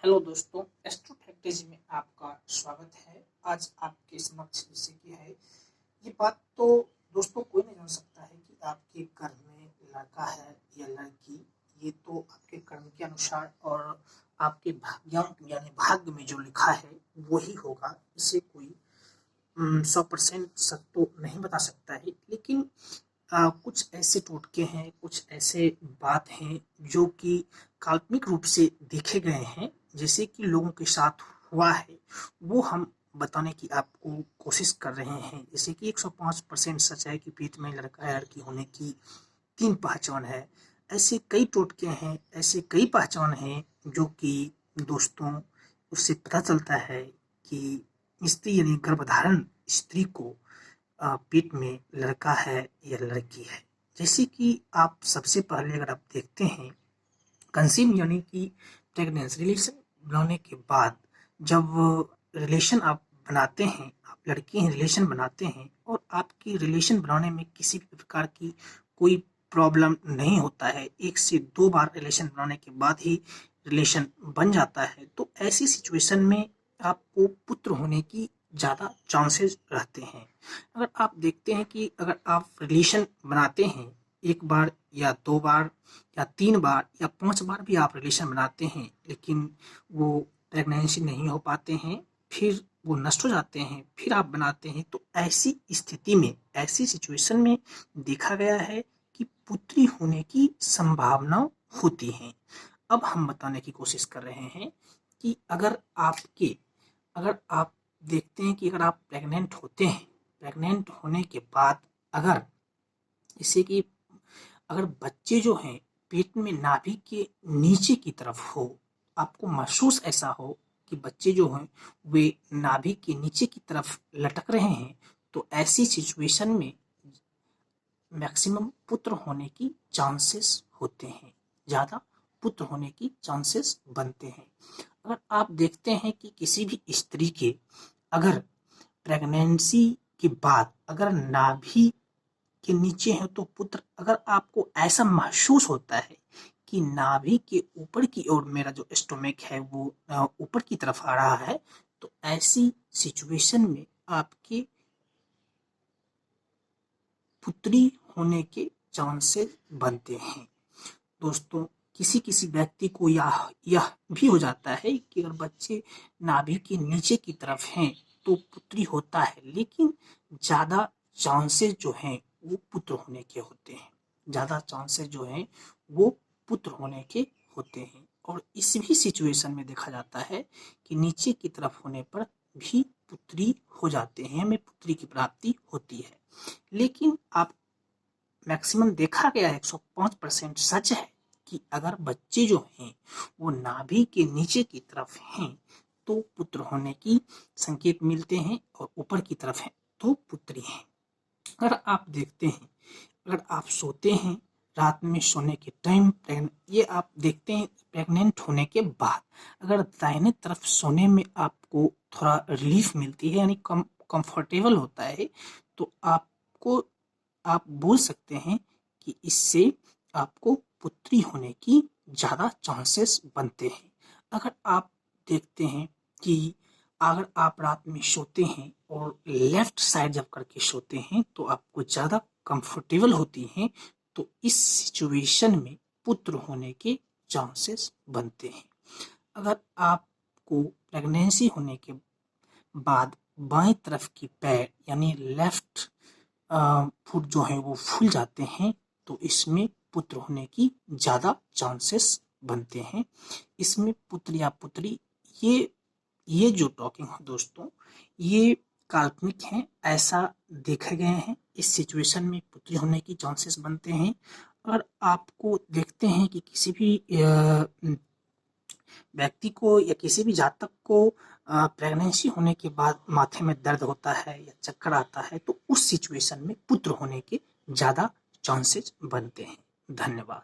Hello दोस्तों, astro factory में आपका स्वागत है। आज आपके समक्ष विषय की है ये बात। तो दोस्तों, कोई नहीं जान सकता है कि आपके घर में लड़का है या लड़की। ये तो आपके कर्म के अनुसार और आपके भाग्यांक यानी भाग्य में जो लिखा है वही होगा। इसे कोई 100% सच तो नहीं बता सकता है, लेकिन कुछ ऐसे टोटके हैं, कुछ ऐसे बात हैं जो कि काल्पनिक रूप से देखे गए हैं, जैसे कि लोगों के साथ हुआ है, वो हम बताने की आपको कोशिश कर रहे हैं। जैसे कि 105% सच है कि पेट में लड़का या लड़की होने की 3 पहचान है। ऐसे कई टोटके हैं, ऐसे कई पहचान हैं जो कि दोस्तों उससे पता चलता है कि स्त्री यानी गर्भधारण स्त्री को पेट में लड़का है या लड़की है। जैसे कि आप सबसे पहले अगर आप देखते हैं, कंसीव यानी कि प्रेगनेंसी रिलेशन बनाने के बाद जब रिलेशन आप बनाते हैं, आप लड़की हैं रिलेशन बनाते हैं और आपकी रिलेशन बनाने में किसी भी प्रकार की कोई प्रॉब्लम नहीं होता है, 1 से 2 बार रिलेशन बनाने के बाद ही रिलेशन बन जाता है, तो ऐसी सिचुएशन में आपको पुत्र होने की ज़्यादा चांसेस रहते हैं। अगर आप देखते हैं कि अगर आप रिलेशन बनाते हैं 1 बार या 2 बार या 3 बार या 5 बार भी आप रिलेशन बनाते हैं, लेकिन वो प्रेगनेंसी नहीं हो पाते हैं, फिर वो नष्ट हो जाते हैं, फिर आप बनाते हैं, तो ऐसी स्थिति में, ऐसी सिचुएशन में देखा गया है कि पुत्री होने की संभावना होती है। अब हम बताने की कोशिश कर रहे हैं कि अगर आप देखते हैं कि अगर आप प्रेग्नेंट होते हैं, प्रेग्नेंट होने के बाद अगर जैसे कि अगर बच्चे जो हैं पेट में नाभि के नीचे की तरफ हो, आपको महसूस ऐसा हो कि बच्चे जो हैं वे नाभि के नीचे की तरफ लटक रहे हैं, तो ऐसी सिचुएशन में मैक्सिमम पुत्र होने की चांसेस होते हैं, ज़्यादा पुत्र होने की चांसेस बनते हैं। अगर आप देखते हैं कि किसी भी स्त्री के अगर प्रेगनेंसी के बाद अगर नाभि के नीचे है तो पुत्र, अगर आपको ऐसा महसूस होता है कि नाभि के ऊपर की ओर मेरा जो स्टोमक है वो ऊपर की तरफ आ रहा है, तो ऐसी सिचुएशन में आपके पुत्री होने के चांसेस बनते हैं। दोस्तों, किसी किसी व्यक्ति को यह भी हो जाता है कि अगर बच्चे नाभि के नीचे की तरफ हैं तो पुत्री होता है, लेकिन ज़्यादा चांसेस जो हैं वो पुत्र होने के होते हैं, ज़्यादा चांसेस जो हैं वो पुत्र होने के होते हैं। और इस भी सिचुएशन में देखा जाता है कि नीचे की तरफ होने पर भी पुत्री हो जाते हैं, हमें पुत्री की प्राप्ति होती है। लेकिन आप मैक्सिमम देखा गया है 105% सच है कि अगर बच्चे जो हैं वो नाभि के नीचे की तरफ हैं तो पुत्र होने की संकेत मिलते हैं, और ऊपर की तरफ हैं तो पुत्री हैं। अगर आप देखते हैं, अगर आप सोते हैं रात में सोने के टाइम, ये आप देखते हैं प्रेग्नेंट होने के बाद अगर दाहिने तरफ सोने में आपको थोड़ा रिलीफ मिलती है, यानी कंफर्टेबल होता है, तो आप बोल सकते हैं कि इससे आपको पुत्री होने की ज़्यादा चांसेस बनते हैं। अगर आप देखते हैं कि अगर आप रात में सोते हैं और लेफ्ट साइड जब करके सोते हैं तो आपको ज़्यादा कंफर्टेबल होती हैं, तो इस सिचुएशन में पुत्र होने के चांसेस बनते हैं। अगर आपको प्रेगनेंसी होने के बाद बाएं तरफ की पैर यानी लेफ्ट फुट जो है वो फूल जाते हैं, तो इसमें पुत्र होने की ज़्यादा चांसेस बनते हैं। इसमें पुत्र या पुत्री, ये जो टॉकिंग है दोस्तों, ये काल्पनिक हैं, ऐसा देखे गए हैं। इस सिचुएशन में पुत्री होने की चांसेस बनते हैं। और आपको देखते हैं कि किसी भी व्यक्ति को या किसी भी जातक को प्रेगनेंसी होने के बाद माथे में दर्द होता है या चक्कर आता है, तो उस सिचुएशन में पुत्र होने के ज़्यादा चांसेस बनते हैं। धन्यवाद।